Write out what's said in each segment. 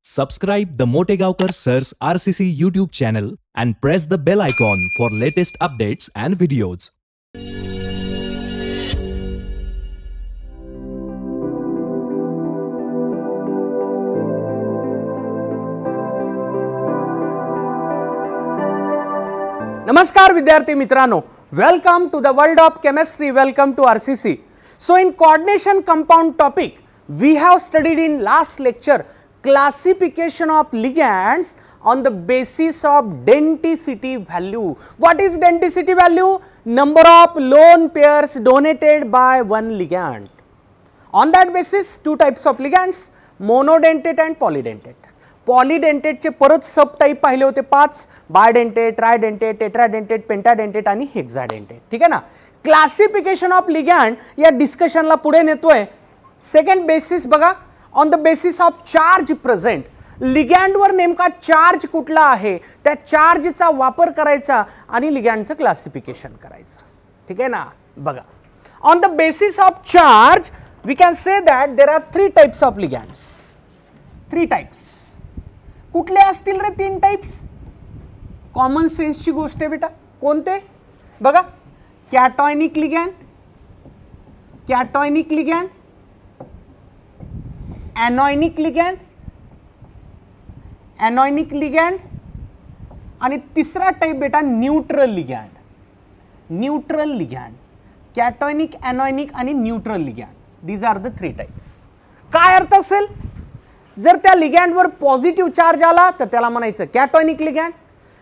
Subscribe the Motegaonkar Sir's RCC YouTube channel and press the bell icon for latest updates and videos. नमस्कार विद्यार्थी मित्रांनो, welcome to the world of chemistry, welcome to RCC. So in coordination compound topic, we have studied in last lecture classification of ligands on the basis of denticity value. What is denticity value? Number of lone pairs donated by one ligand. On that basis, two types of ligands, monodentate and polydentate. Polydentate चे परत सब type पाहिले होते 5, bidentate, ट्रायडेंटेट, tetradentate, पेंटाडेंटेट आणि hexadentate. ठीक आहे ना. Classification of ligand या डिस्कशनला पुढे नेतोय. सेकंड बेसिस बघा, on the basis of charge present. लिगॅंडवर नेमका चार्ज कुठला आहे त्या चार्जचा वापर करायचा आणि लिगॅंडचं क्लासिफिकेशन करायचं. ठीक आहे ना. बघा, on the basis of charge we can say that there are 3 types of ligands. 3 types. कुठले असतील रे 3 टाइप्स? कॉमन सेन्सची गोष्ट आहे बेटा. कोणते? बघा, cationic ligand, cationic ligand, anionic ligand, anionic ligand आणि तिसरा टाइप बेटा neutral ligand. Neutral ligand, cationic, anionic आणि neutral ligand. These are the 3 types. काय अर्थ असेल? जर त्या लिगॅंडवर पॉझिटिव्ह चार्ज आला तर त्याला म्हणायचं कॅटॉयनिक लिगॅंड,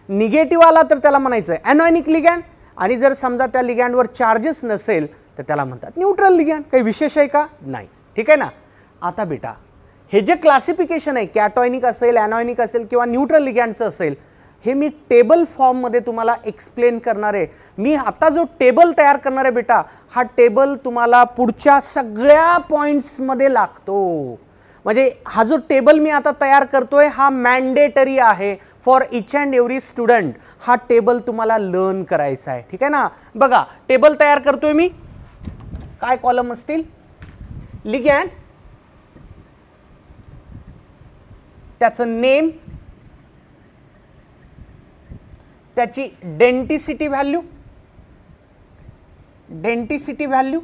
निगेटिव्ह आला तर त्याला म्हणायचं एनॉयनिक लिगॅंड आणि जर समजा त्या लिगॅंडवर चार्जेस नसेल तर त्याला म्हणतात न्यूट्रल लिगॅंड. काही विशेष आहे का? नाही. ठीक आहे ना. आता बेटा, हे जे क्लासिफिकेशन आहे कॅटॉयनिक असेल, एनॉयनिक असेल किंवा न्यूट्रल लिगॅंडचं असेल, हे मी टेबल फॉर्ममध्ये तुम्हाला एक्सप्लेन करणार आहे. मी आता जो टेबल तयार करणार आहे बेटा, हा टेबल तुम्हाला पुढच्या सगळ्या पॉइंट्समध्ये लागतो. म्हणजे हा जो टेबल मी आता तयार करतोय हा मॅन्डेटरी आहे for each and every student. हा टेबल तुम्हाला लर्न करायचा आहे. ठीक आहे ना. बघा, टेबल तयार करतोय मी. काय कॉलम असतील? लिगॅंड, त्याचं नेम, त्याची डेंटिसिटी व्हॅल्यू, डेंटिसिटी व्हॅल्यू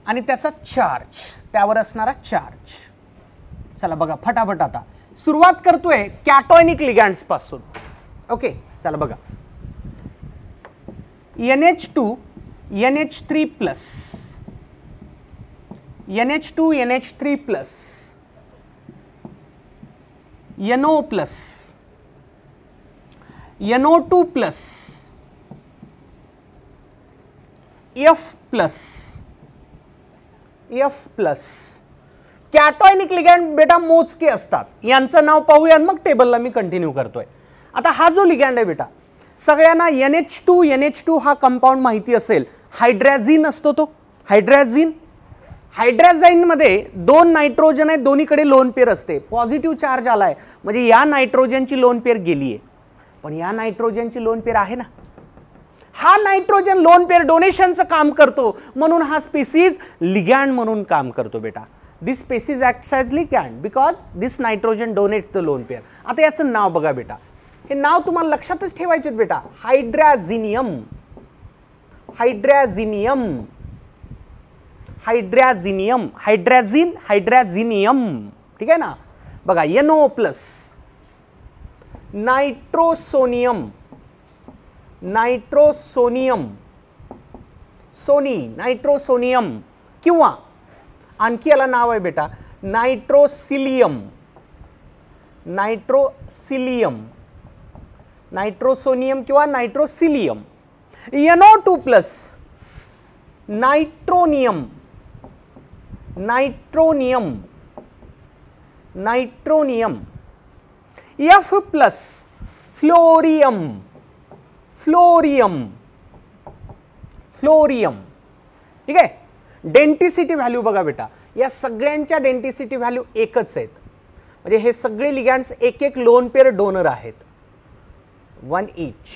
आणि त्याचा चार्ज, त्यावर असणारा चार्ज. चला बघा फटाफट आता सुरुवात करतोय कॅटॉयनिक लिगॅंड्स पासून. ओके, चला बघा. NH2 NH3 plus, NH2 NH3 plus, NO plus, NO2 plus, F plus, F plus. Cationic ligand बेटा मोजके असतात. यांचं नाव पाहूया मग टेबलला मी कंटिन्यू करतोय. आता हा जो लिगॅंड आहे बेटा, सगळ्यांना NH2 हा कंपाऊंड माहिती असेल. हायड्रॅझिन असतो तो. हायड्रॅझिन, हायड्रॅझाईन मध्ये 2 नायट्रोजन आहेत, दोन्हीकडे लोन पेअर असते. पॉझिटिव्ह चार्ज आलाय म्हणजे या नायट्रोजनची लोन पेअर गेलीये, पण या नायट्रोजनची लोन पेअर आहे ना. हा नायट्रोजन लोन पेअर डोनेशनचं काम करतो म्हणून हा स्पीसीज लिगॅंड म्हणून काम करतो बेटा. This species acts as ligand because this nitrogen donates the lone pair. आता याचं नाव बघा बेटा. हे नाव तुम्हाला लक्षातच ठेवायचे बेटा. हायड्रॅझिनियम, हायड्रॅझिनियम, हायड्रॅझिनियम, हायड्रॅझिन, हायड्रॅझिनियम. ठीक आहे ना. बघा, NO प्लस, नायट्रोसोनियम, नायट्रोसोनियम, सोनी, नायट्रोसोनियम किंवा आणखी याला नाव आहे बेटा नायट्रोसिलियम, नायट्रोसिलियम, नायट्रोसोनियम किंवा nitrosylium. NO2 plus, nitronium, nitronium, nitronium. F plus, fluorium, fluorium, fluorium. ठीक आहे. डेंटिसिटी व्हॅल्यू बघा बेटा, या सगळ्यांच्या डेंटिसिटी व्हॅल्यू एकच आहेत. म्हणजे हे सगळे लिगॅंड्स एक एक लोन पेअर डोनर आहेत, 1 ईच.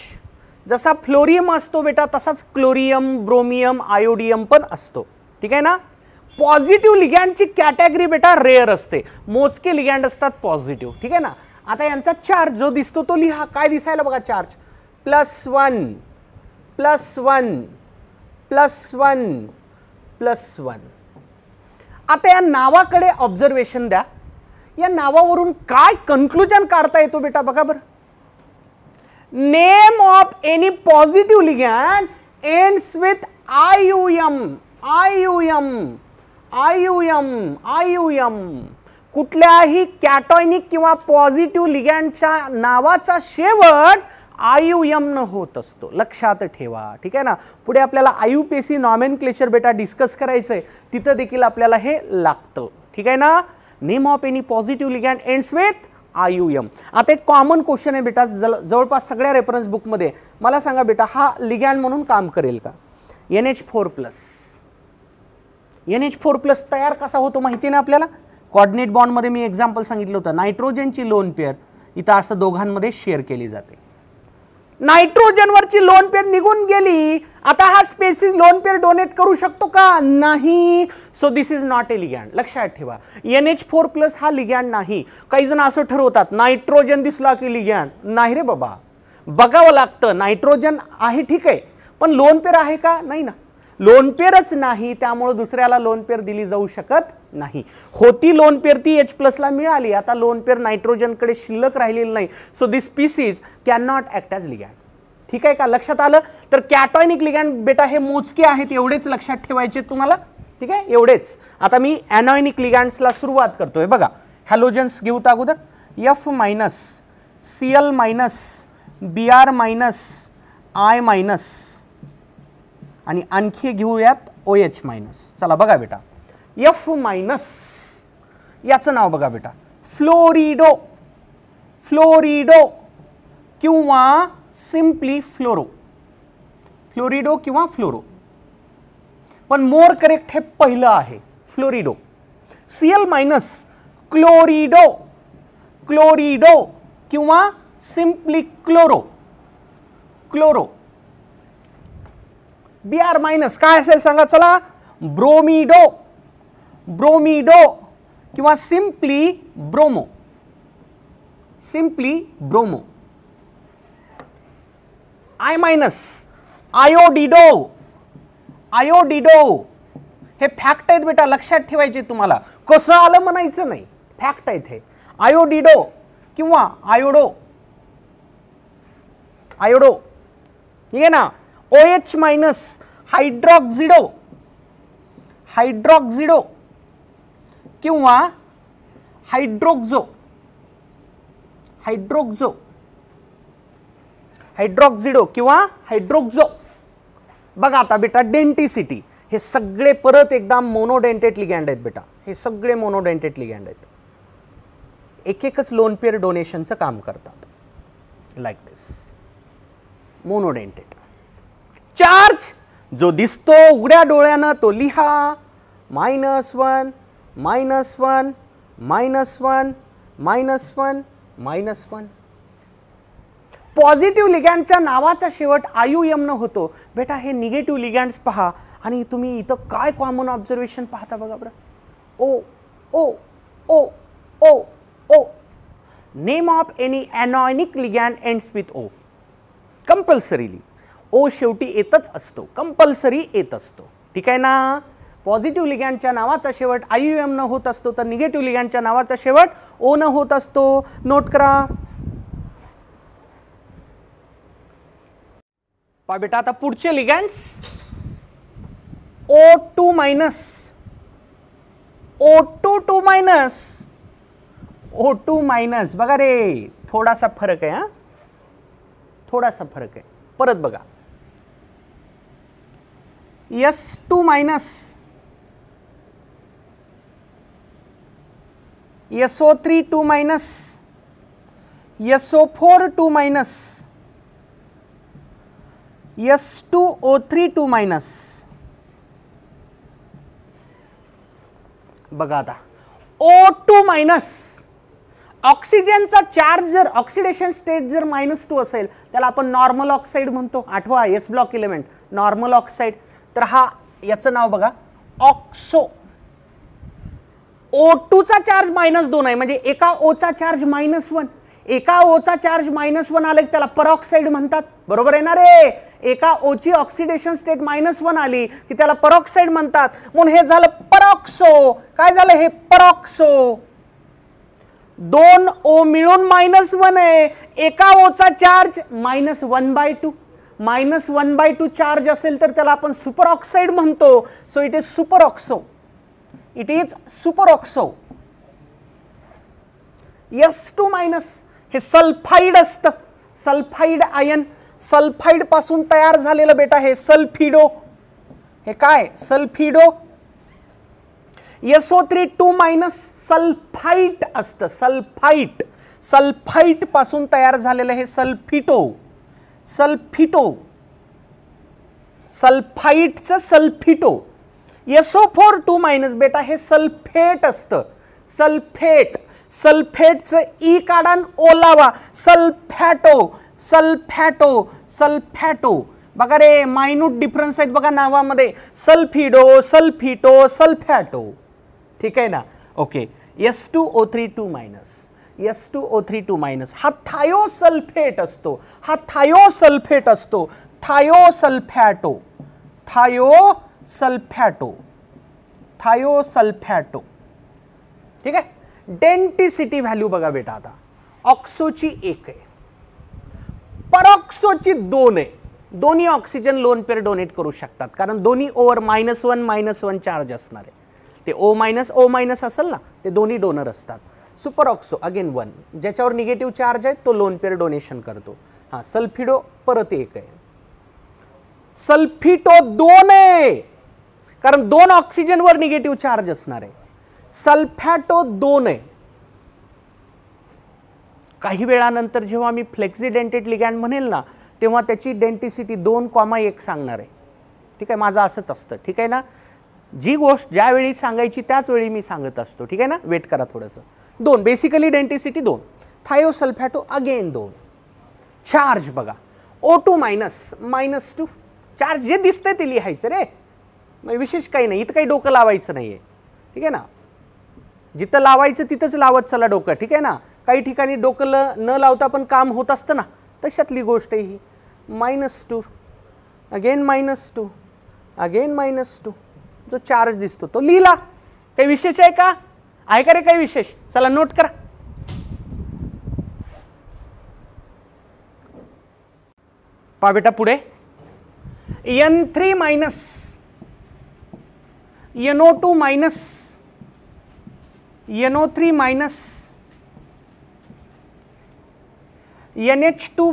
जसा फ्लोरियम असतो बेटा तसाच क्लोरियम, ब्रोमियम, आयोडियम पण असतो. ठीक आहे ना. पॉझिटिव्ह लिगँडची कॅटेगरी बेटा रेअर असते, मोजके लिगँड असतात पॉझिटिव्ह. ठीक आहे ना. आता यांचा चार्ज जो दिसतो तो लिहा. काय दिसायला बघा चार्ज, +1 +1 +1 +1. आता या नावाकडे ऑब्झर्वेशन द्या. या नावावरून काय कन्क्लुजन काढता येतो बेटा बघा बरं. Name of any positive ligand ends with IUM. कुठल्याही कॅटॉयनिक किंवा पॉझिटिव्ह लिगँडच्या नावाचा शेवट IUM न होत असतो, लक्षात ठेवा. ठीक आहे ना. पुढे आपल्याला IUPAC नॉमेनक्लेचर बेटा डिस्कस करायचंय, तिथं देखील आपल्याला हे लागतं. ठीक आहे ना. Name of any positive ligand ends with IUM. आता एक कॉमन क्वेश्चन आहे बेटा, जवळपास सगळ्या रेफरन्स बुकमध्ये. मला सांगा बेटा, हा लिगँड म्हणून काम करेल का? NH4+. NH4+ तयार कसा होतो माहिती ना आपल्याला. कॉर्डिनेट बॉन्डमध्ये मी एक्झाम्पल सांगितलं होतं. नायट्रोजनची लोन पेअर इथं असं दोघांमध्ये शेअर केली जाते. नायट्रोजनवरची लोन पेअर निघून गेली, आता हा स्पेसिस लोन पेअर डोनेट करू शकतो का? नाही. So this is not a ligand, लक्षात ठेवा. NH4+ हा लिगँड नाही. काही जण असं ठरवतात नायट्रोजन दिसला की लिगँड. नाही रे बाबा, बघावं लागतं. नायट्रोजन आहे ठीक आहे, पण लोन पेअर आहे का? नाही ना. लोन पेअरच नाही, त्यामुळे दुसऱ्याला लोन पेअर दिली जाऊ शकत नाही. होती लोन पेअर ती H+ ला मिळाली, आता लोन पेअर नायट्रोजनकडे शिल्लक राहिलेली नाही. So this species can not act as ligand. ठीक आहे का, लक्षात आलं. तर कॅटॉयनिक लिगँड बेटा हे मोजके आहेत, एवढेच लक्षात ठेवायचे तुम्हाला. ठीक आहे, एवढेच. आता मी ॲनॉयनिक लिगँड्सला सुरुवात करतोय बघा. हॅलोजन्स घेऊ तर अगोदर F-, Cl-, Br-, I- आणि आणखी घेऊयात OH-. चला बघा बेटा, F- याचं नाव बघा बेटा, फ्लोरिडो. फ्लोरिडो किंवा सिम्पली फ्लोरो. फ्लोरिडो किंवा फ्लोरो, पण मोर करेक्ट हे पहिलं आहे, फ्लोरिडो. Cl- क्लोरिडो. क्लोरिडो किंवा सिम्पली क्लोरो. क्लोरो. Br- काय असेल सांगा चला, ब्रोमिडो. ब्रोमिडो किंवा simply bromo. Simply bromo. I- आयोडिडो. आयोडिडो. हे फॅक्ट आहेत बेटा, लक्षात ठेवायचे तुम्हाला. कसं आलं म्हणायचं नाही, फॅक्ट आहेत हे. आयोडिडो किंवा आयोडो. आयोडो. ठीक आहे ना. OH- हायड्रॉक्झिडो. हायड्रॉक्झिडो किंवा हायड्रोक्झो. हायड्रोक्झो. हायड्रॉक्झिडो किंवा हायड्रोक्झो. बघा आता बेटा, डेंटिसिटी. हे सगळे परत एकदा मोनोडेंटेट लिगँड आहेत बेटा. हे सगळे मोनोडेंटेट लिगँड आहेत. एक एकच लोन पेअर डोनेशनचं काम करतात, लाईक दिस. मोनोडेंटेट. चार्ज जो दिसतो उघड्या डोळ्यानं तो लिहा. -1 -1 -1 -1 -1. पॉझिटिव्ह लिगँडच्या नावाचा शेवट IUM न होतो बेटा. हे निगेटिव्ह लिगँड्स पहा, आणि तुम्ही इथं काय कॉमन ऑब्झर्वेशन पाहता बघा बरं. O O O O O. Name of any anionic ligand ends with O. Compulsorily O शेवटी येतच असतो, कंपल्सरी येत असतो. ठीक आहे ना. पॉझिटिव्ह लिगँडच्या नावाचा शेवट IUM न होत असतो, तर निगेटिव्ह लिगँडच्या नावाचा शेवट O न होत असतो. नोट करा. पहा बेटा, आता पुढचे लिगँड्स O2-, O2-, O2-. बघा रे, थोडासा फरक आहे. हा, थोडासा फरक आहे. परत बघा, S2-, SO3-, SO4-, S2O3-. बघा आता O2-. ऑक्सिजनचा चार्ज जर ऑक्सिडेशन स्टेट जर -2 असेल त्याला आपण नॉर्मल ऑक्साईड म्हणतो. आठवा, S block element normal oxide. तर हा याचं नाव बघा, ऑक्सो. O2 चा चार्ज -2 आहे, म्हणजे एका O चा चार्ज -1, एका O चा चार्ज -1 आले त्याला परऑक्साईड म्हणतात, बरोबर आहे ना रे. एका O ची ऑक्सिडेशन स्टेट -1 आली की त्याला परऑक्साईड म्हणतात. म्हणून हे झालं परऑक्सो. काय झालं हे? परऑक्सो. 2 O मिळून -1 आहे, एका O चा चार्ज -1/2. -1/2 चार्ज असेल तर त्याला आपण सुपर ऑक्साईड म्हणतो. So it is super oxo. It is super oxo. S2- हे सल्फाइड असतं, सल्फाइड आयन. सल्फाइड पासून तयार झालेलं बेटा हे सल्फिडो. हे काय? सल्फिडो. SO3 सल्फाइट असतं, सल्फाइट. सल्फाइट पासून तयार झालेलं हे सल्फिटो. सल्फिटो. सल्फाइटचं सल्फिटो. SO4 बेटा हे सल्फेट असतं, सल्फेट. सल्फेटचं ई काढा ओ लावा, सल्फॅटो. सल्फॅटो. सल्फॅटो. बघा रे, मायन्यूट डिफरन्स आहेत बघा नावामध्ये. सल्फिडो, सल्फिटो, सल्फॅटो. ठीक आहे ना. ओके. S2O3 S2O3 हा थायोसल्फेट असतो, हा थायोसल्फेट असतो. थायोसल्फॅटो. थायोसल्फॅटो. थायोसल्फॅटो. ठीक आहे. डेंटिसिटी व्हॅल्यू बघा बेटा. आता ऑक्सोची 1 आहे, परऑक्सोची 2 आहे. दोन्ही ऑक्सिजन लोन पेअर डोनेट करू शकतात, कारण दोन्ही ओवर -1 चार्ज असणार आहे. ते O- असेल ना, ते दोन्ही डोनर असतात. सुपर ऑक्सो अगेन 1, ज्याच्यावर निगेटिव्ह चार्ज आहे तो लोन पेअर डोनेशन करतो. हा सल्फिडो परत 1 आहे. सल्फिटो 2 आहे, कारण 2 ऑक्सिजनवर निगेटिव्ह चार्ज असणार आहे. सल्फॅटो 2 आहे. काही वेळानंतर जेव्हा मी फ्लेक्झिडेंटेड लिगॅंड म्हणेल ना, तेव्हा त्याची डेंटिसिटी 2,1 सांगणार आहे. ठीक आहे, माझं असंच असतं. ठीक आहे ना. जी गोष्ट ज्यावेळी सांगायची त्याच वेळी मी सांगत असतो. ठीक आहे ना. वेट करा थोडंसं. 2 बेसिकली डेंटिसिटी 2. थायोसल्फॅटो अगेन 2. चार्ज बघा. O2 -2 चार्ज जे दिसतंय ते लिहायचं रे, मग विशेष काही नाही. इथं काही डोकं लावायचं नाहीये. ठीक आहे ना. जिथं लावायचं तिथंच लावत चला डोकं. ठीक आहे ना. काही ठिकाणी डोकं न लावता पण काम होत असतं ना, तशातली गोष्ट आहे ही. -2 अगेन -2 अगेन -2. जो चार्ज दिसतो तो लिहिला. काही विशेष आहे का? आहे का रे काही विशेष? चला नोट करा. पहा बेटा पुढे. N3 NO2 NO3 NH2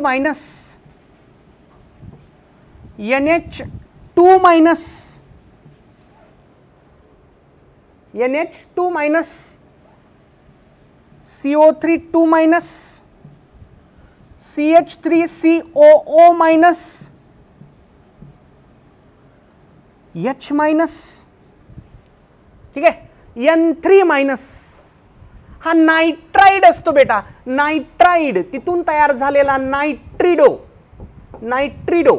NH2 NH2 CO3 2 CH3COO H-. ठीक आहे. N3- हा नायट्राइड असतो बेटा. नायट्राइड तिथून तयार झालेला नायट्रिडो. नायट्रिडो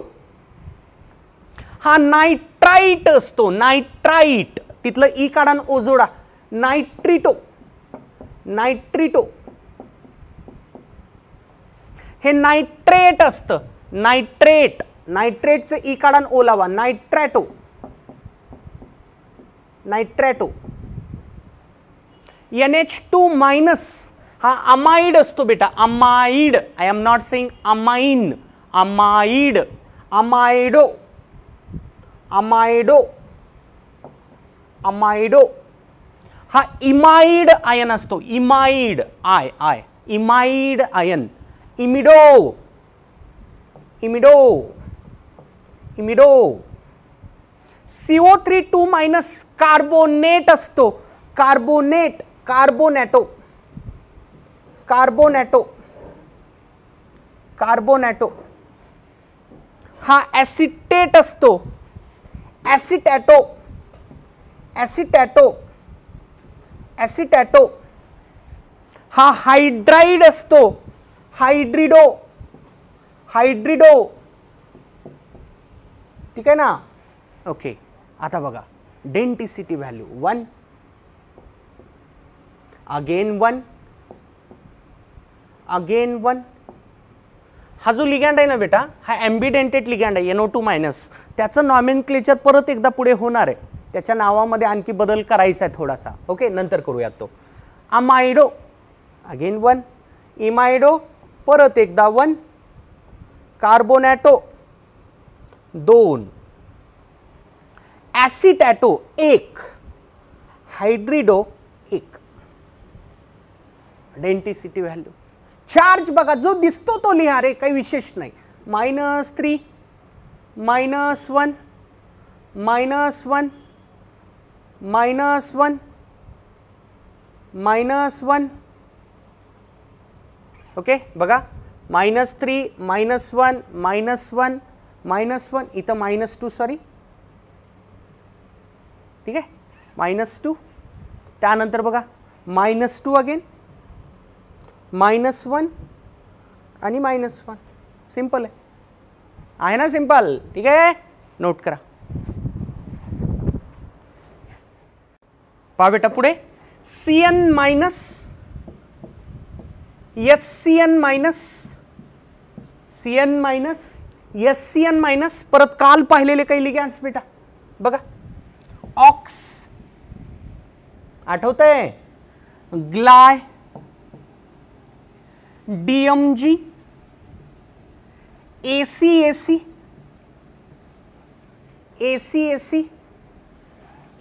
हा नायट्राइट असतो. नायट्राइट तिथलं ई काढा ओ जोडा. नायट्रिटो. नायट्रिटो हे नायट्रेट असतं. नायट्रेट. नायट्रेटचं ई काढा ओ लावा. नायट्रॅटो. नायट्रॅटो. NH2- हा अमाइड असतो बेटा. Amide. I am not saying amine. Amide. Amido. Amido. Amido हा इमाइड आयन असतो. Imide. I imide ion. Imido. Imido. Imido. CO3 carbonate असतो. कार्बोनेट. कार्बोनॅटो. कार्बोनॅटो. कार्बोनॅटो हा ॲसिटेट असतो. ॲसिटॅटो. ॲसिटॅटो. ॲसिटॅटो हा हायड्राइड असतो. हायड्रिडो. हायड्रिडो. ठीक आहे ना. ओके. आता बघा डेंटिसिटी व्हॅल्यू 1 अगेन 1, अगेन 1. हा जो लिगँड आहे ना बेटा, हा ॲम्बिडेंटेट लिगँड आहे NO2 मायनस. त्याचं नॉमेनक्लेचर परत एकदा पुढे होणार आहे, त्याच्या नावामध्ये आणखी बदल करायचा आहे थोडासा. ओके, नंतर करूयात तो. अमाइडो अगेन 1, इमाइडो परत एकदा 1, कार्बोनॅटो 2, ॲसिटॅटो 1, हायड्रिडो 1. Denticity value. चार्ज बघा जो दिसतो तो लिहा रे, काही विशेष नाही. -3, -1, -1, -1, -1. ओके बघा, -3, -1, -1, -1. इथं -2 सॉरी, ठीक आहे, -2. त्यानंतर बघा -2 अगेन, -1 आणि -1. सिंपल आहे ना, सिंपल. ठीक आहे, नोट करा. पहा बेटा पुढे CN minus, SCN minus, CN minus, SCN minus. परत काल पाहिलेले काही लिगँड्स बेटा बघा, ऑक्स आठवतंय, ग्लाय, DMG, ACAC, ACAC,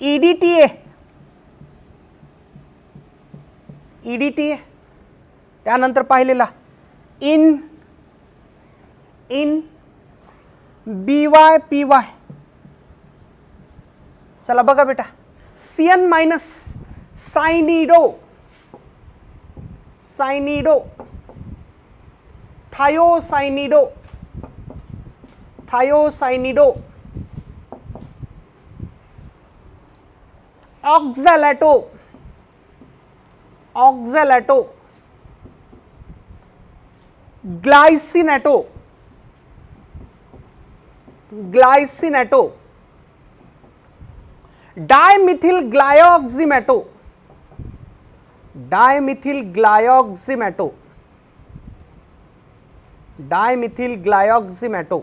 EDTA, EDTA. त्यानंतर पाहिलेला इन, BYPY. चला बघा बेटा, CN minus, cyanido, cyanido, thiocyanido, thiocyanido, oxalato, oxalato, glycinato, glycinato, dimethyl glyoximato, dimethyl glyoximato, dimethyl glyoximato,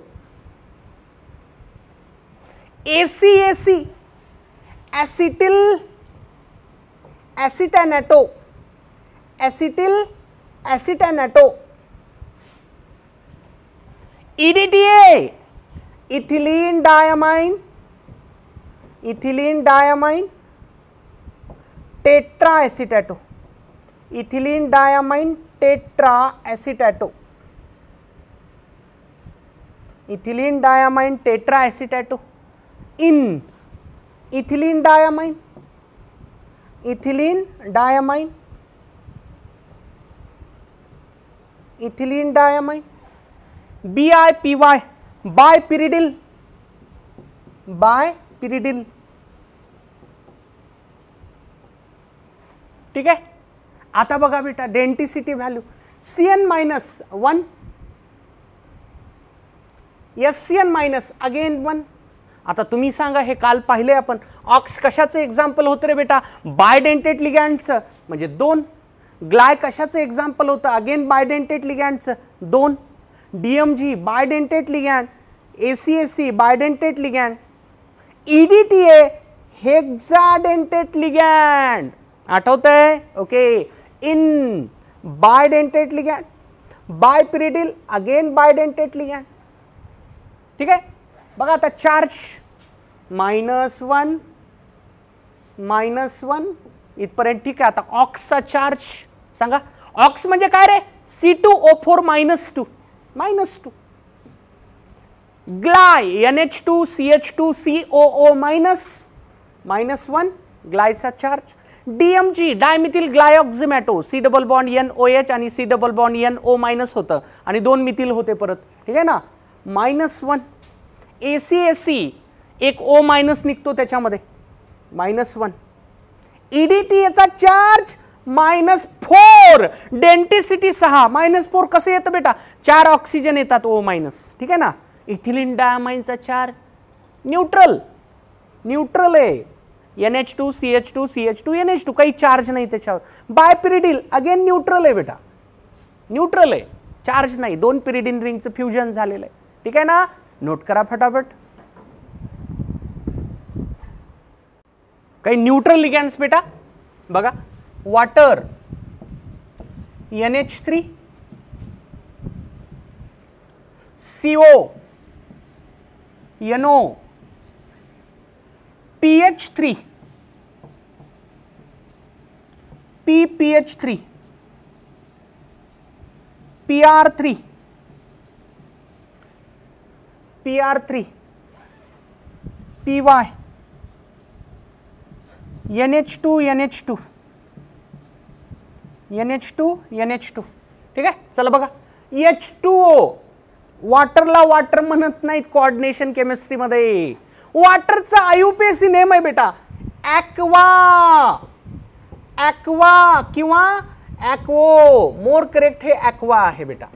ACAC, acetyl acetonato, acetyl acetonato, EDTA, ethylene diamine, ethylene diamine, tetra acetato, ethylene diamine, tetra acetato, ethylene diamine, tetra acetato. En, ethylene diamine, ethylene diamine, ethylene diamine. BIPY, bipyridyl, bipyridyl. ठीक आहे. आता बघा बेटा denticity value, CN minus 1, SCN minus again 1. आता तुम्ही सांगा, हे काल पाहिले आपण, ऑक्स कशाचं एक्झाम्पल होतं रे बेटा, बायडेंटेट लिगँडचं, म्हणजे 2. ग्लाय कशाचं एक्झाम्पल होतं, अगेन बायडेंटेट लिगँडचं 2. DMG bidentate ligand, ACAC bidentate ligand, EDTA hexadentate ligand. आठवतंय? Okay. En bidentate ligand, bipyridyl again bidentate ligand. ठीक आहे. बघा आता चार्ज -1, -1 इथपर्यंत ठीक आहे. आता ऑक्सचा चार्ज सांगा. ऑक्स म्हणजे काय रे, C2O4 -2, -2. ग्लाय NH2CH2COO -1 ग्लायचा charge. DMG dimethyl glyoximato, C double bond NOH आणि C डबल बॉन्ड NO- होतं आणि 2 मिथिल होते परत. ठीक आहे ना, -1. ACAC एक O- निघतो त्याच्यामध्ये, -1. EDTA charge -4. डेंटिसिटी 6. -4 कसं येतं बेटा, 4 ऑक्सिजन येतात O-. ठीक आहे ना. इथिलीन डायमाइनचा चार्ज न्यूट्रल, न्यूट्रल आहे. NH2 CH2 CH2 NH2, काही चार्ज नाही त्याच्यावर. बायपिरिडिल अगेन न्यूट्रल आहे बेटा, न्यूट्रल आहे, चार्ज नाही, 2 पिरिडिन रिंगचं फ्युजन झालेलं आहे. ठीक आहे ना, नोट करा फटाफट. काही न्यूट्रल लिगँड्स बेटा बघा, water NH3 CO NO PH3 PPH3 PR3 PR3 PY NH2 NH2 NH2 NH2. ठीक आहे, चला बघा, H2O वॉटरला वॉटर म्हणत नाहीत कोऑर्डिनेशन केमिस्ट्री मध्ये. वॉटरचा आयुपीएसी नेम आहे बेटा ॲक्वा, ॲक्वा किंवा ॲक्वो, मोर करेक्ट हे ॲक्वा आहे बेटा,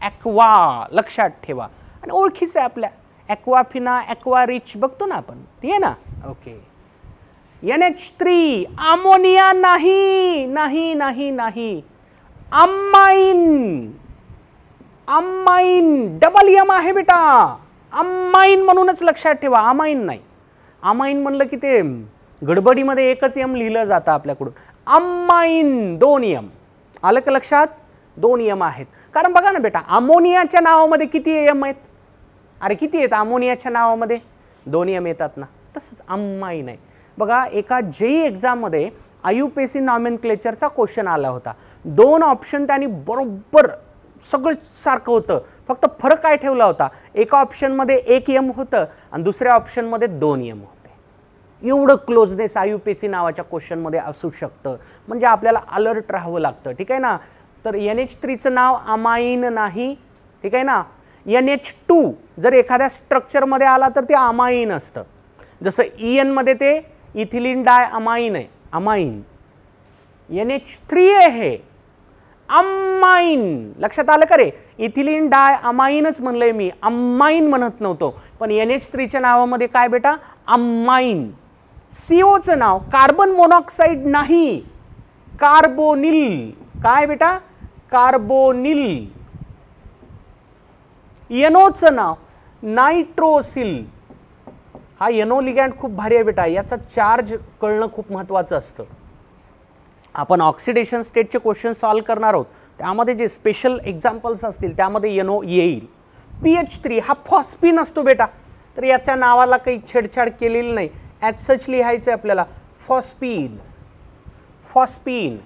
ॲक्वा लक्षात ठेवा. आणि ओळखीचं आहे आपल्या ॲक्वाफिना, ॲक्वा रिच बघतो ना आपण, ठीक आहे ना. ओके. NH3 अमोनिया नाही नाही नाही नाही, अमाइन, अमाइन डबल एम आहे बेटा, अमाइन म्हणूनच लक्षात ठेवा, अमाइन नाही. अमाइन म्हणलं की ते गडबडीमध्ये एकच एम लिहिलं जातं आपल्याकडून. अमाइन 2 एम, आलं का लक्षात, 2 एम आहेत. कारण बघा ना बेटा, अमोनियाच्या नावामध्ये किती एम आहेत, अरे किती आहेत अमोनियाच्या नावामध्ये, 2 एम येतात ना. तसंच अमाइन आहे बघा. एका जेई एक्झाममध्ये आयुपेसी नॉमेनक्लेचरचा क्वेश्चन आला होता, 2 ऑप्शन त्यांनी बरोबर सगळं सारखं होतं, फक्त फरक काय ठेवला होता, एका ऑप्शनमध्ये 1 एम होतं आणि दुसऱ्या ऑप्शनमध्ये 2 एम होते. एवढं क्लोजनेस आयुपेसी नावाच्या क्वेश्चनमध्ये असू शकतं, म्हणजे आपल्याला अलर्ट राहावं लागतं. ठीक आहे ना. तर NH3चं नाव अमाइन नाही, ठीक आहे ना. NH2 जर एखाद्या स्ट्रक्चरमध्ये आला तर ते अमाइन असतं, जसं EN मध्ये ते इथिलीन डाय अमाइन आहे, अमाइन. NH3 आहे अमाइन, लक्षात आलं का रे, इथिलीन डाय अमाइनच म्हणलंय मी, अमाइन म्हणत नव्हतो. पण NH3च्या नावामध्ये काय बेटा, अमाइन. COचं नाव कार्बन मोनॉक्साइड नाही, कार्बोनिल, काय बेटा, कार्बोनिल. NOचं नाव नायट्रोसिल. हा NO लिगँड खूप भारी आहे बेटा, याचा चार्ज कळणं खूप महत्त्वाचं असतं. आपण ऑक्सिडेशन स्टेटचे क्वेश्चन सॉल्व करणार आहोत, त्यामध्ये जे स्पेशल एक्झाम्पल्स असतील त्यामध्ये NO येईल. PH3 हा फॉस्फिन असतो बेटा, तर याच्या नावाला काही छेडछाड केलेली नाही, ॲज सच लिहायचं आहे आपल्याला, फॉस्फिन, फॉस्फिन.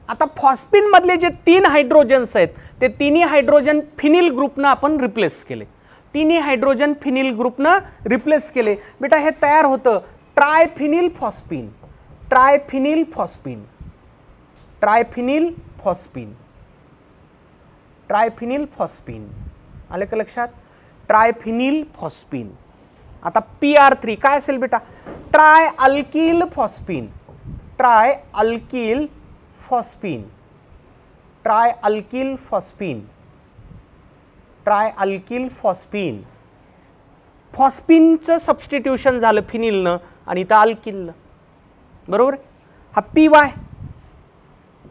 आता फॉस्फिन मधले जे 3 हायड्रोजन्स आहेत ते तिन्ही हायड्रोजन फिनिल ग्रुपनं आपण रिप्लेस केले, तिन्ही हायड्रोजन फिनिल ग्रुपनं रिप्लेस केले बेटा. हे तयार होतं ट्रायफिनिल फॉस्फिन, ट्रायफिनिल फॉस्फिन, ट्रायफिनिल फॉस्फिन, ट्रायफिनिल फॉस्फिन. आलं का लक्षात, ट्रायफिनिल फॉस्फिन. आता PR3 काय असेल बेटा, tri alkyl phosphine, tri alkyl phosphine, tri alkyl phosphine, tri alkyl phosphine. फॉस्फिनचं सबस्टिट्यूशन झालं फिनिलनं आणि इथं अल्किलनं, बरोबर. हा PY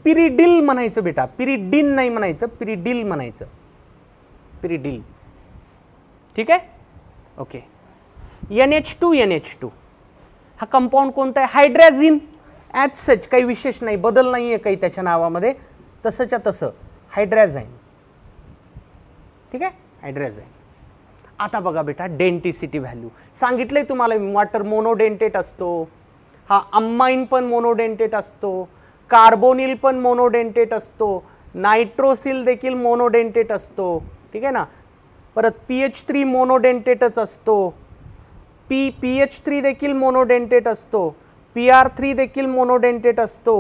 पिरिडिल म्हणायचं बेटा, पिरिडिन नाही म्हणायचं, पिरिडिल म्हणायचं, पिरिडिल. ठीक आहे. ओके. NH2 NH2 हा कंपाऊंड कोणता आहे, हायड्रॅझिन. ॲज सच काही विशेष नाही, बदल नाही आहे काही त्याच्या नावामध्ये, तसंच्या तसं हायड्रॅझाईन. ठीक आहे, हायड्रॅझाईन. आता बघा बेटा, डेंटिसिटी व्हॅल्यू सांगितलंय तुम्हाला, वॉटर मोनोडेंटेट असतो, हा अमाइन पण मोनोडेंटेट असतो, कार्बोनिल पण मोनोडेंटेट असतो, नायट्रोसिल देखील मोनोडेंटेट असतो. ठीक आहे ना. परत PH3 मोनोडेंटेटच असतो, PH3 देखील मोनोडेंटेट असतो, PR3 देखील मोनोडेंटेट असतो,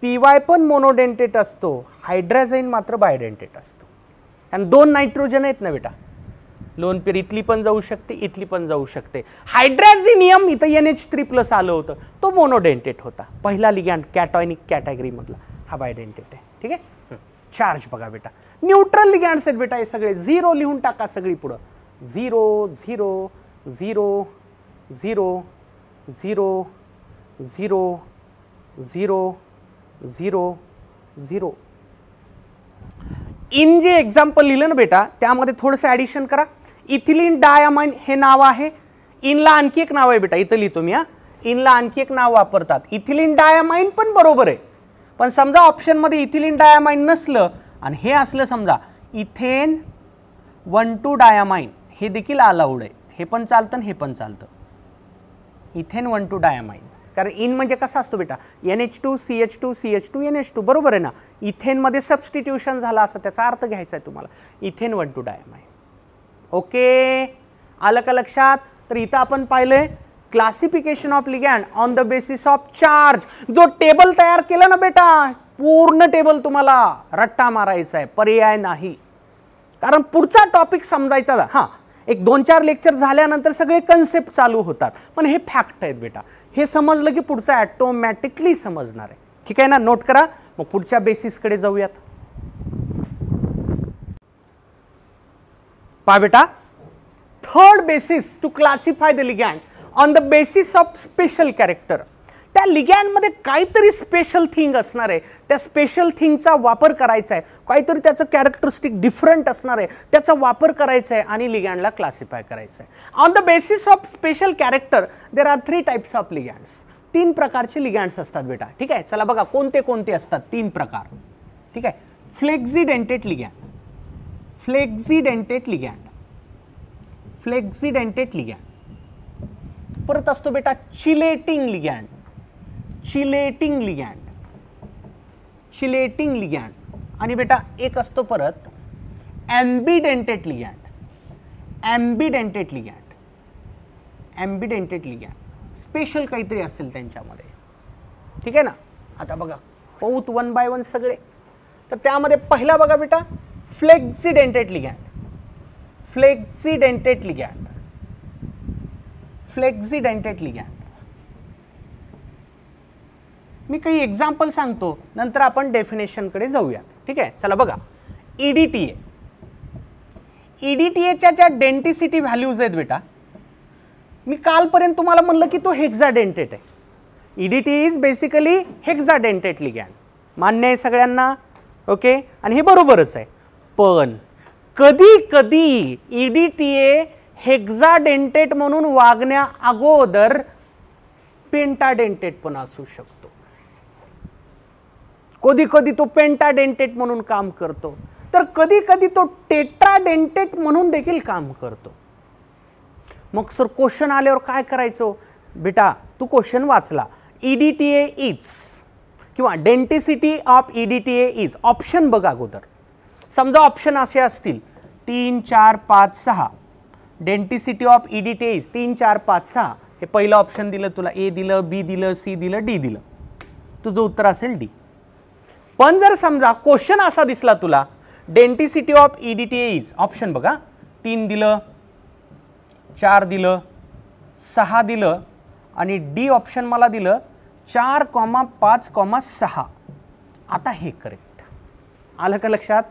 PY पण मोनोडेंटेट असतो, हायड्रॅझाईन मात्र बायडेंटेट असतो. आणि 2 नायट्रोजन आहेत ना बेटा, लोन पेर इथली पण जाऊ शकते, इथली पण जाऊ शकते. हायड्रॅझिनियम इथं NH3+ आलं होतं, तो मोनोडेंटेट होता, पहिला लिगँड कॅटॉयनिक कॅटेगरी मधला, हा बायडेंटेट आहे. ठीक आहे. चार्ज बघा बेटा, न्यूट्रल लिगँड्स आहेत बेटा हे सगळे, 0 लिहून टाका सगळी पुढं, 0 0 0 0 0 0 0 0 0. इन जे एक्झाम्पल लिहिलं ना बेटा त्यामध्ये थोडंसं ॲडिशन करा. इथिलीन डायमाइन हे नाव आहे. इनला आणखी एक नाव आहे बेटा, इथं लिहितो मी. इनला आणखी एक नाव वापरतात. इथिलीन डायमाइन पण बरोबर आहे, पण समजा ऑप्शनमध्ये इथिलीन डायमाइन नसलं आणि हे असलं समजा इथेन 1,2 डायमाइन, हे देखील अलाउड आहे. हे पण चालतं आणि हे पण चालतं. इथेन 1,2 डायमाइन, कारण इन म्हणजे कसा असतो बेटा NH2 CH2 CH2 NH2 बरोबर आहे ना. इथेनमध्ये सबस्टिट्यूशन झाला असा त्याचा अर्थ घ्यायचा आहे तुम्हाला. Ethane 1,2 diamine. ओके, आलं का लक्षात? तर इथं आपण पाहिलंय classification of ligand on the basis of charge. जो टेबल तयार केला ना बेटा, पूर्ण टेबल तुम्हाला रट्टा मारायचा आहे, पर्याय नाही. कारण पुढचा टॉपिक समजायचा. हां, एक 2-4 लेक्चर झाल्यानंतर सगळे कन्सेप्ट चालू होतात, पण हे फॅक्ट आहेत बेटा. हे समजलं की पुढचं ॲटोमॅटिकली समजणार आहे. ठीक आहे ना, नोट करा. मग पुढच्या बेसिसकडे जाऊयात. पहा बेटा, third basis to classify the ligand on the basis of special character. त्या लिगॅंडमध्ये काहीतरी स्पेशल थिंग असणार आहे, त्या स्पेशल थिंगचा वापर करायचा आहे, काहीतरी त्याचं कॅरेक्टरिस्टिक डिफरंट असणार आहे, त्याचा वापर करायचा आहे आणि लिगॅंडला क्लासिफाय करायचं आहे. On the basis of special character there are 3 types of ligands. 3 प्रकारचे लिगॅंड्स असतात बेटा. ठीक आहे, चला बघा कोणते कोणते असतात 3 प्रकार. ठीक आहे, फ्लेक्झिडेंटेट लिगॅंड, फ्लेक्झिडेंटेट लिगॅंड, फ्लेक्झिडेंटेट लिगॅंड. परत असतो बेटा chelating ligand, chelating ligand, chelating ligand. आणि बेटा एक असतो परत ॲम्बिडेंटेट लिगॅंड, ॲम्बिडेंटेट लिगॅंड, ॲम्बिडेंटेट लिगॅंड. स्पेशल काहीतरी असेल त्यांच्यामध्ये. ठीक आहे ना. आता बघा पाहूत 1 बाय 1 सगळे. तर त्यामध्ये पहिला बघा बेटा फ्लेक्झिडेंटेट लिगॅंड, फ्लेक्झिडेंटेट लिगॅंड, फ्लेक्झिडेंटेट लिगॅंड. मी काही एक्झाम्पल सांगतो, नंतर आपण डेफिनेशनकडे जाऊया. ठीक आहे, चला बघा. EDTA, EDTAच्या ज्या डेंटिसिटी व्हॅल्यूज आहेत बेटा, मी कालपर्यंत तुम्हाला म्हणलं की तो हेक्साडेंटेट आहे. EDTA is basically hexadentate ligand. मान्य आहे सगळ्यांना? ओके, आणि हे बरोबरच आहे. पण कधी कधी EDTA हेक्साडेंटेट म्हणून वागण्या अगोदर पेंटाडेंटेट पण असू शकतो. कधी कधी तो पेंटाडेंटेट म्हणून काम करतो, तर कधी कधी तो टेट्राडेंटेट म्हणून देखील काम करतो. मग सर क्वेश्चन आल्यावर काय करायचं बेटा? तू क्वेश्चन वाचला. EDTA इज किंवा denticity of EDTA is. Option बघा अगोदर. समजा ऑप्शन असे असतील 3 4 5 6. Denticity of EDTA is 3 4 5 6. हे पहिलं ऑप्शन दिलं तुला, A दिलं, B दिलं, C दिलं, D दिलं. तुझं उत्तर असेल D. पण जर समजा क्वेश्चन असा दिसला तुला, denticity of EDTA is, option बघा, 3 दिलं, 4 दिलं, 6 दिलं आणि D ऑप्शन मला दिलं 4,5,6. आता हे करेक्ट. आलं का लक्षात?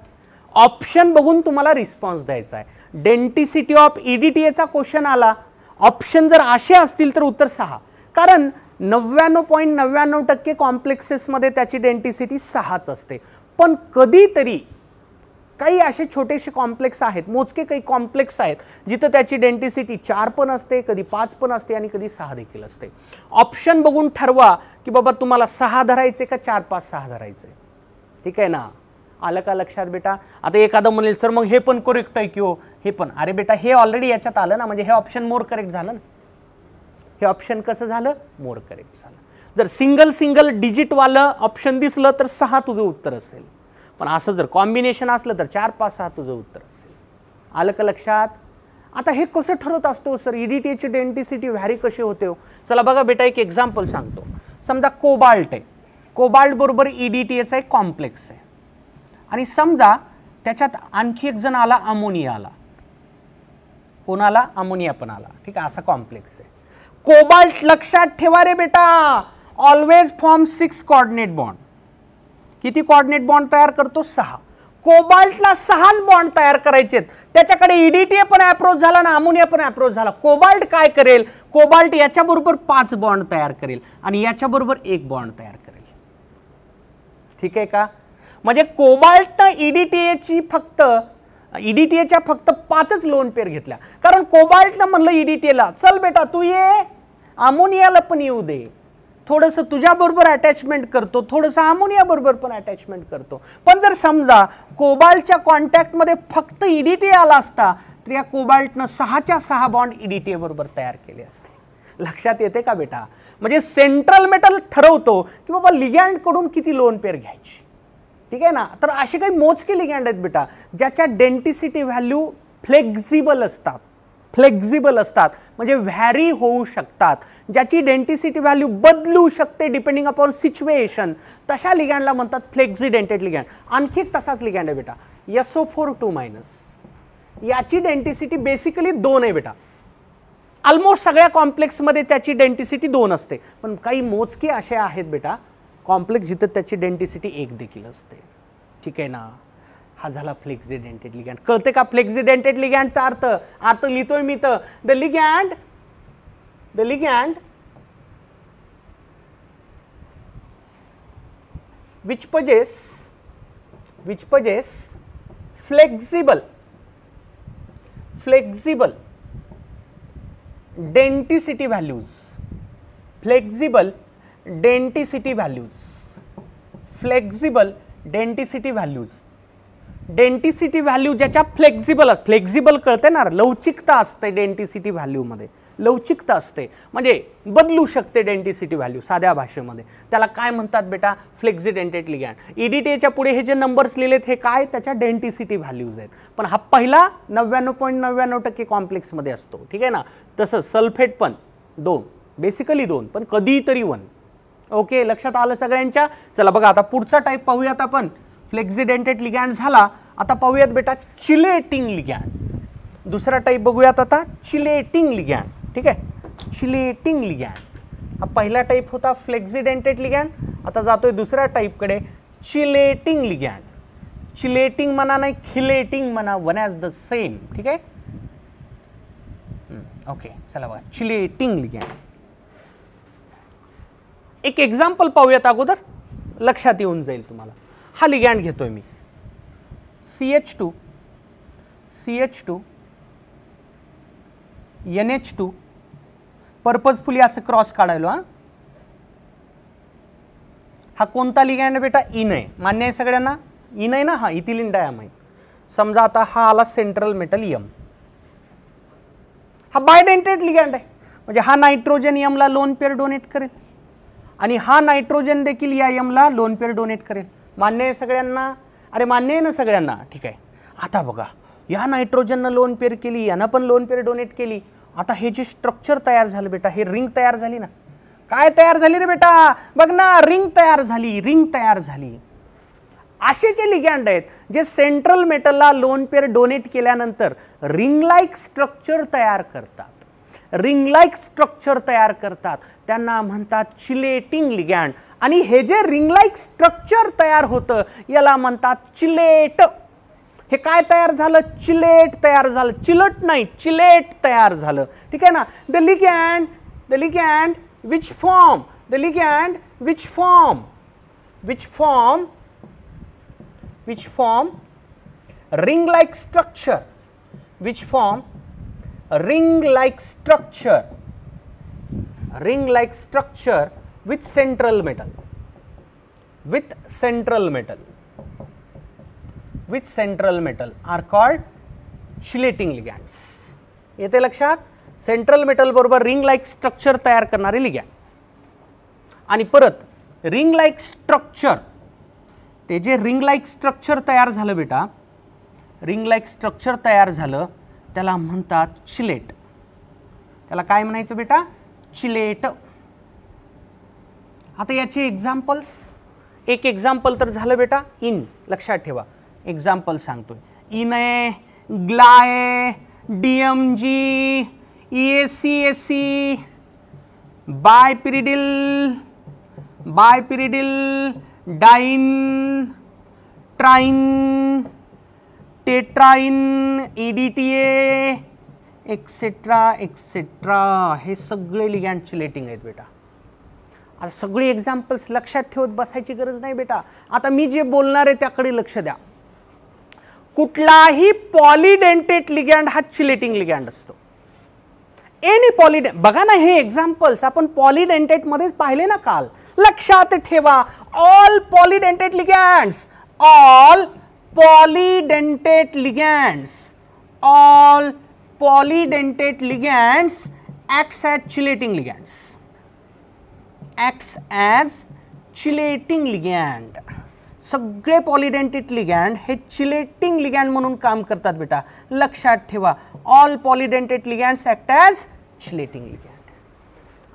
ऑप्शन बघून तुम्हाला रिस्पॉन्स द्यायचा आहे. डेंटिसिटी ऑफ EDTAचा क्वेश्चन आला, ऑप्शन जर असे असतील तर उत्तर 6. कारण 99.99% कॉम्प्लेक्सेसमध्ये त्याची डेंटिसिटी 6च असते. पण कधीतरी काही असे छोटेसे कॉम्प्लेक्स आहेत, मोजके काही कॉम्प्लेक्स आहेत जिथं त्याची डेंटिसिटी 4 पण असते, कधी 5 पण असते आणि कधी 6 देखील असते. ऑप्शन बघून ठरवा की बाबा तुम्हाला 6 धरायचे का 4 5 6 धरायचे. ठीक आहे ना? आलं का लक्षात बेटा? आता एखादं म्हणेल सर मग हे पण करेक्ट आहे की हो, हे पण. अरे बेटा हे ऑलरेडी याच्यात आलं ना, म्हणजे हे ऑप्शन मोर करेक्ट झालं ना. हे ऑप्शन कसं झालं? मोर करेक्ट झालं. जर सिंगल डिजिटवालं ऑप्शन दिसलं तर 6 तुझं उत्तर असेल. पण असं जर कॉम्बिनेशन असलं तर 4 5 6 तुझं उत्तर असेल. आलं का लक्षात? आता हे कसं ठरवत असतो सर? EDTAची डेंटिसिटी व्हॅरी कशी होते हो? चला बघा बेटा एक एक्झाम्पल सांगतो. समजा कोबाल्ट आहे, कोबाल्ट बरोबर EDTAचा एक कॉम्प्लेक्स आहे आणि समजा त्याच्यात आणखी एक जण आला, अमोनिया आला. कोण आला? अमोनिया पण आला. ठीक आहे, असा कॉम्प्लेक्स आहे. कोबाल्ट लक्षात ठेवा रे बेटा, ऑलवेज फॉर्म 6 कोऑर्डिनेट बॉन्ड. किती कोऑर्डिनेट बॉन्ड तयार करतो? 6. कोबाल्टला 6 बॉन्ड तयार करायचे, त्याच्याकडे ईडीटीए पण अप्रोच झाला ना अमोनिया पण अप्रोच झाला. कोबाल्ट काय करेल, कोबाल्ट याच्याबरोबर 5 बॉन्ड तयार करेल आणि याच्याबरोबर 1 बॉन्ड तयार करेल. ठीक आहे का? म्हणजे कोबाल्टनं ईडीटीएच्या फक्त 5च लोन पेअर घेतल्या, कारण कोबाल्टनं म्हणलं ईडीटीएला चल बेटा तू ये, अमोनियाला पण येऊ दे, थोडंसं तुझ्या बरोबर अटॅचमेंट करतो, थोडंसं अमोनिया बरोबर पण अटॅचमेंट करतो. पण जर समजा कोबाल्टच्या कॉन्टॅक्टमध्ये फक्त ईडीटीए आला असता तर या कोबाल्टनं 6च्या 6 बॉन्ड ईडीटीए बरोबर तयार केले असते. लक्षात येते का बेटा? म्हणजे सेंट्रल मेटल ठरवतो की बाबा लिगॅंड कडून किती लोन पेअर घ्यायची. ठीक आहे ना? तर असे काही मोजके लिगॅंड आहेत बेटा ज्याच्या डेन्सिटी व्हॅल्यू फ्लेक्झिबल असतात, म्हणजे व्हॅरी होऊ शकतात, ज्याची डेन्सिटी व्हॅल्यू बदलू शकते डिपेंडिंग अपॉन सिच्युएशन, तशा लिगॅंडला म्हणतात फ्लेक्झिडेंटेड लिगॅंड. आणखी एक तसाच लिगॅंड आहे बेटा SO4 याची डेन्सिटी बेसिकली 2 आहे बेटा. ऑलमोस्ट सगळ्या कॉम्प्लेक्समध्ये त्याची डेन्सिटी 2 असते, पण काही मोजके असे आहेत बेटा कॉम्प्लेक्स जिथे त्याची डेन्सिटी 1 देखील असते. ठीक आहे ना? हा झाला फ्लेक्झिडेंटेड लिगॅंड. कळते का फ्लेक्झिडेंटेड लिगॅंडचा अर्थ लिहितोय मी तर the ligand which possess flexible density values, flexible density values, density value ज्याच्या फ्लेक्झिबल कळते ना, लवचिकता असते डेन्सिटी व्हॅल्यू मध्ये, लवचिकता असते म्हणजे बदलू शकते डेन्सिटी व्हॅल्यू. साध्या भाषेमध्ये त्याला काय म्हणतात बेटा? फ्लेक्झिडेंटेड लिगॅंड. ईडीटीएच्या पुढे हे जे नंबर्स लिहिलेत हे काय? त्याच्या डेन्सिटी व्हॅल्यूज आहेत. पण हा पहिला 99.99% कॉम्प्लेक्स मध्ये असतो. ठीक आहे ना? तसं सल्फेट पण 2, बेसिकली 2, पण कधीतरी 1. ओके, लक्षात आलं सगळ्यांच्या? चला बघा आता पुढचा टाईप पाहूयात आपण. फ्लेक्झिडेंटेड लिगॅंड झाला, आता पाहूयात बेटा चिलेटिंग लिगॅंड. दुसरा टाईप बघूयात आता, चिलेटिंग लिगॅंड. ठीक आहे, चिलेटिंग लिगॅंड. हा पहिला टाईप होता फ्लेक्झिडेंटेड लिगॅंड, आता जातोय दुसऱ्या टाईपकडे, चिलेटिंग लिगॅंड. चिलेटिंग म्हणा नाही, खिलेटिंग म्हणा, वन ॲज द सेम. ठीक आहे, ओके. चला बघा, चिलेटिंग लिगॅंड. एक एक्झाम्पल पाहूयात अगोदर, लक्षात येऊन जाईल तुम्हाला. हा लिगॅंड घेतोय मी, CH2 NH2, पर्पजफुली असं क्रॉस काढायलो. हा कोणता लिगॅंड आहे बेटा? इन आहे. मान्य आहे सगळ्यांना? इन आहे ना? हा इथिलीन डायमाइन. समजा आता हा आला सेंट्रल मेटल M. हा बायडेंटेड लिगॅंड आहे, म्हणजे हा नायट्रोजन M ला लोन पेअर डोनेट करेल आणि हा नायट्रोजन देखील या M ला लोन पेअर डोनेट करेल. मान्य आहे सगळ्यांना? अरे मान्य आहे ना सगळ्यांना? ठीक आहे. आता बघा, या नायट्रोजननं लोन पेअर केली, यानं पण लोन पेअर डोनेट केली. आता हे जे स्ट्रक्चर तयार झालं बेटा, हे रिंग तयार झाली ना. काय तयार झाली रे बेटा? बघ ना, रिंग तयार झाली. असे जे लिगॅंड आहेत जे सेंट्रल मेटलला लोन पेअर डोनेट केल्यानंतर रिंग लाईक स्ट्रक्चर तयार करतात, त्यांना म्हणतात चिलेटिंग लिगॅंड. आणि हे जे रिंग लाईक स्ट्रक्चर तयार होतं याला म्हणतात चिलेट. हे काय तयार झालं? चिलेट तयार झालं. चिलट नाही, चिलेट तयार झालं. ठीक आहे ना? The ligand which form ring like structure, with central metal are called chelating ligands. येते लक्षात? सेंट्रल मेटल बरोबर रिंग लाईक स्ट्रक्चर तयार करणारे लिगॅंड. आणि परत रिंग लाईक स्ट्रक्चर, ते जे रिंग लाईक स्ट्रक्चर तयार झालं बेटा, रिंग लाईक स्ट्रक्चर तयार झालं त्याला म्हणतात चिलेट. त्याला काय म्हणायचं बेटा? चिलेट. आता याचे एक्झाम्पल्स, एक एक्झाम्पल तर झालं बेटा इन. लक्षात ठेवा, एक्झाम्पल सांगतोय. इन आहे, ग्ला आहे, DMG, EAC, bipyridyl, dien, trien, tetra en EDTA etcetera etcetera, हे सगळे लिगॅंड चिलेटिंग आहेत बेटा. आता सगळी एक्झाम्पल्स लक्षात ठेवत बसायची गरज नाही बेटा. आता मी जे बोलणार आहे त्याकडे लक्ष द्या. कुठलाही पॉलीडेंटेट लिगॅंड हा चिलेटिंग लिगॅंड असतो. एनी बघा ना, हे एक्झाम्पल्स आपण पॉलीडेंटेट मध्ये पाहिले ना काल. लक्षात ठेवा, all polydentate ligands, all polydentate ligands, all polydentate ligands acts as chelating ligands, acts as chelating ligand. सगळे पॉलीडेंटेट लिगॅंड हे चिलेटिंग लिगॅंड म्हणून काम करतात बेटा. लक्षात ठेवा, all polydentate ligands act as chelating ligand.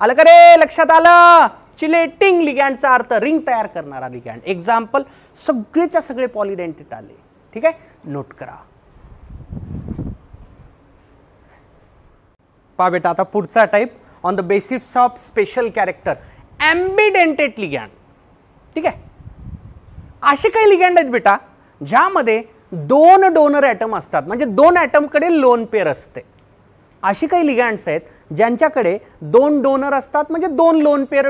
आलं का रे? लक्षात आलं? चिलेटिंग लिगॅंडचा अर्थ रिंग तयार करणारा लिगॅंड. एक्झाम्पल सगळेच्या सगळे पॉलीडेंटेट आले. ठीक आहे, नोट करा. पहा बेटा, आता पुढचा type on the basis of special character, ambidentate ligand. ठीक आहे, असे काही लिगॅंड आहेत बेटा ज्यामध्ये दोन डोनर ॲटम असतात, म्हणजे दोन ॲटमकडे लोन पेअर असते. अशी काही लिगॅंड्स आहेत ज्यांच्याकडे दोन डोनर असतात, म्हणजे दोन लोन पेअर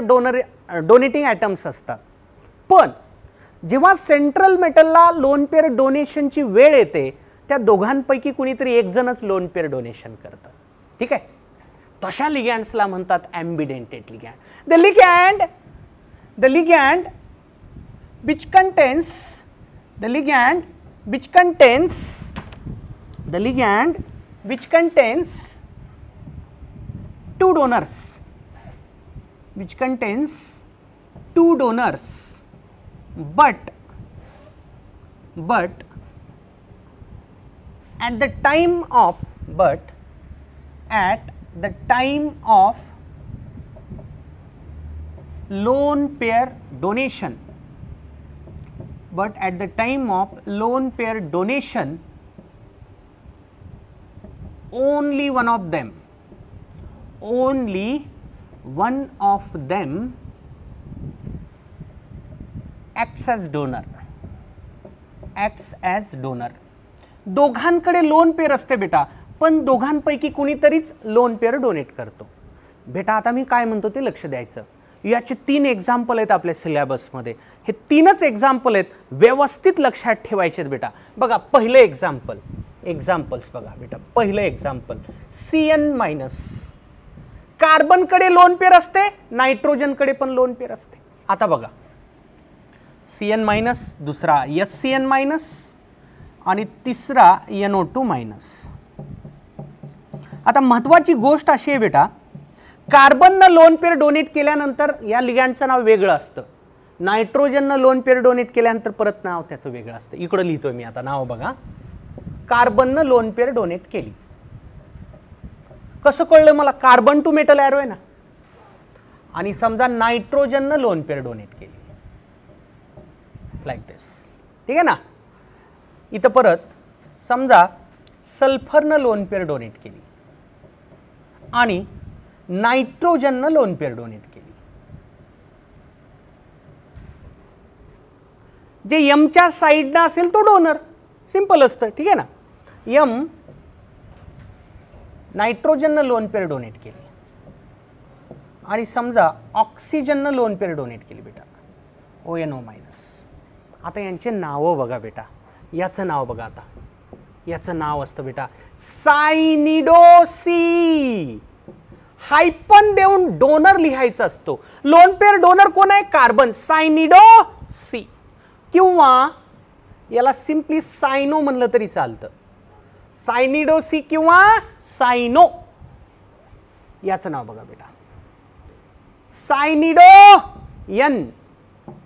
डोनेटिंग ॲटम्स असतात. पण जेव्हा सेंट्रल मेटलला लोन पेअर डोनेशनची वेळ येते, त्या दोघांपैकी कुणीतरी एक जणच लोन पेअर डोनेशन करतं. ठीक आहे, तशा लिगॅंड्सला म्हणतात ambidentate ligand. The ligand which contains two donors, but at the time of lone pair donation, only one of them acts as donor. दोघांकडे लोन पेअर असते बेटा, पण दोघांपैकी कुणीतरीच लोन पेअर डोनेट करतो. बेटा आता मी काय म्हणतो ते लक्ष द्यायचं. याचे 3 एक्झाम्पल आहेत आपल्या सिलेबसमध्ये. हे 3च एक्झाम्पल आहेत, व्यवस्थित लक्षात ठेवायचे आहेत बेटा. बघा पहिलं एक्झाम्पल्स बघा बेटा. पहिलं एक्झाम्पल CN-, कार्बनकडे लोन पेअर असते, नायट्रोजनकडे पण लोन पेअर असते. आता बघा CN-, दुसरा SCN-, आणि तिसरा NO2-. आता महत्वाची गोष्ट अशी आहे बेटा, कार्बननं लोन पेअर डोनेट केल्यानंतर या लिगॅंडचं नाव वेगळं असतं, नायट्रोजननं लोन पेअर डोनेट केल्यानंतर परत नाव त्याचं वेगळं असतं. इकडं लिहितोय मी आता नाव बघा. कार्बननं लोन पेअर डोनेट केली. कसं कळलं मला? कार्बन टू मेटल ॲरो आहे ना. आणि समजा नायट्रोजननं लोन पेअर डोनेट केली, लाईक दिस. ठीक आहे ना. इथं परत समजा सल्फरनं लोन पेअर डोनेट केली आणि नायट्रोजननं लोन पेअर डोनेट केली. जे यमच्या साईडनं असेल तो डोनर, सिंपल असतं. ठीक आहे ना. यम नायट्रोजननं लोन पेअर डोनेट केली आणि समजा ऑक्सिजननं लोन पेअर डोनेट केली बेटा, ONO-. आता यांचे नावं बघा बेटा. याचं नाव बघा. आता याचं नाव असतं बेटा सायनिडोसी. हायपन देऊन डोनर लिहायचा असतो. लोन पेअर डोनर कोण आहे? कार्बन, सायनिडोसी. किंवा याला सिंपली सायनो म्हणलं तरी चालतं. सायनिडोसी किंवा सायनो. याचं नाव बघा बेटा सायनिडोयन,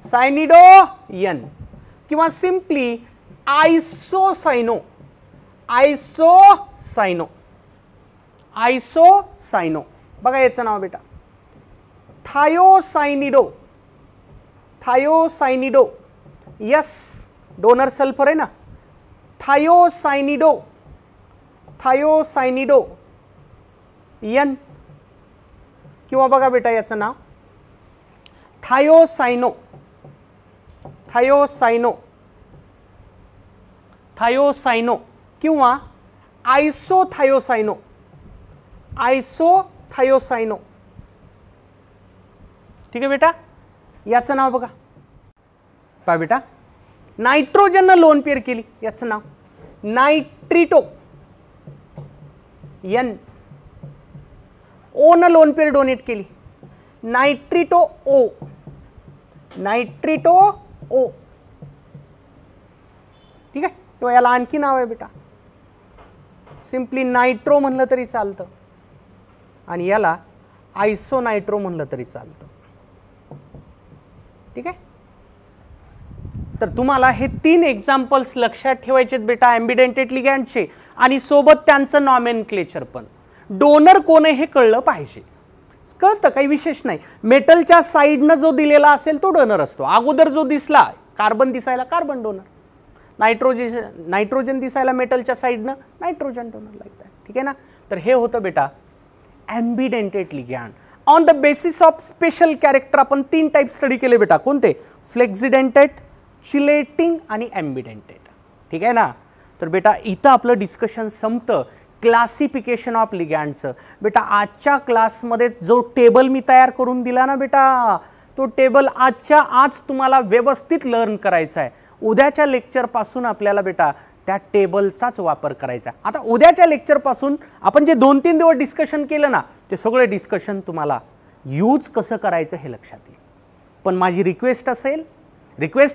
सायनिडोयन किंवा सिंपली आयसोसायनो, आयसोसायनो, आयसोसायनो. बघा याचं नाव बेटा थायोसायनिडो, थायोसायनिडो. यस, डोनर सल्फर आहे ना. थायोसायनिडो, थायोसायनिडो यन. किंवा बघा बेटा याचं नाव थायोसायनो, थायोसायनो. थायोसाइनो किंवा आयसोथायोसाइनो, आयसोथायोसाइनो. ठीक आहे बेटा, याचं नाव बघा. पहा बेटा, नायट्रोजननं लोन पेअर केली, याचं नाव नायट्रिटो एन. ओ न लोन पेअर डोनेट केली, नायट्रिटो ओ, नायट्रिटो ओ. ठीक आहे, किंवा याला आणखी नाव आहे बेटा, सिम्पली नायट्रो म्हणलं तरी चालतं आणि याला आयसोनायट्रो म्हणलं तरी चालतं. ठीक आहे, तर तुम्हाला हे 3 एक्झाम्पल्स लक्षात ठेवायचे बेटा ॲम्बिडेंटेट लिगँडचे आणि सोबत त्यांचं नॉमेनक्लेचर पण. डोनर कोण आहे हे कळलं पाहिजे. कळतं, काही विशेष नाही. मेटलच्या साईडनं जो दिलेला असेल तो डोनर असतो. अगोदर जो दिसला कार्बन दिसायला कार्बन डोनर, नायट्रोजन दिसायला मेटलच्या साईडनं नायट्रोजन डोनर लागतात. ठीक आहे ना. तर हे होतं बेटा ambidentate ligand. On the basis of special character आपण 3 टाईप स्टडी केले बेटा. कोणते? फ्लेक्झिडेंटेट, चिलेटिंग आणि ॲम्बिडेंटेट. ठीक आहे ना. तर बेटा इथं आपलं डिस्कशन संपतं क्लासिफिकेशन ऑफ लिगँडचं. बेटा आजच्या क्लासमध्ये जो टेबल मी तयार करून दिला ना बेटा, तो टेबल आजच्या आज तुम्हाला व्यवस्थित लर्न करायचा आहे. उद्याच्या लेक्चरपासून आपल्याला बेटा त्या टेबलचाच वापर करायचा. आता उद्याच्या लेक्चरपासून आपण जे 2-3 दिवस डिस्कशन केलं ना, ते सगळे डिस्कशन तुम्हाला यूज कसं करायचं हे लक्षात येईल. पण माझी रिक्वेस्ट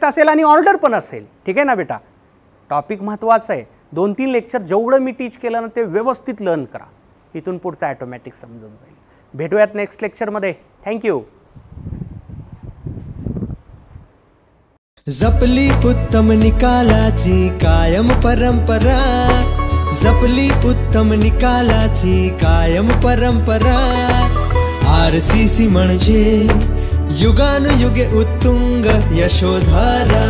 असेल आणि ऑर्डर पण असेल. ठीक आहे ना बेटा, टॉपिक महत्त्वाचं आहे. 2-3 लेक्चर जेवढं मी टीच केलं ना ते व्यवस्थित लर्न करा. इथून पुढचं ॲटोमॅटिक समजून जाईल. भेटूयात नेक्स्ट लेक्चरमध्ये. थँक्यू. जपली उत्तम निकालाची कायम परंपरा, जपली उत्तम निकालाची कायम परंपरा. RCC म्हणजे युगानुयुगे उत्तुंग यशोधारा.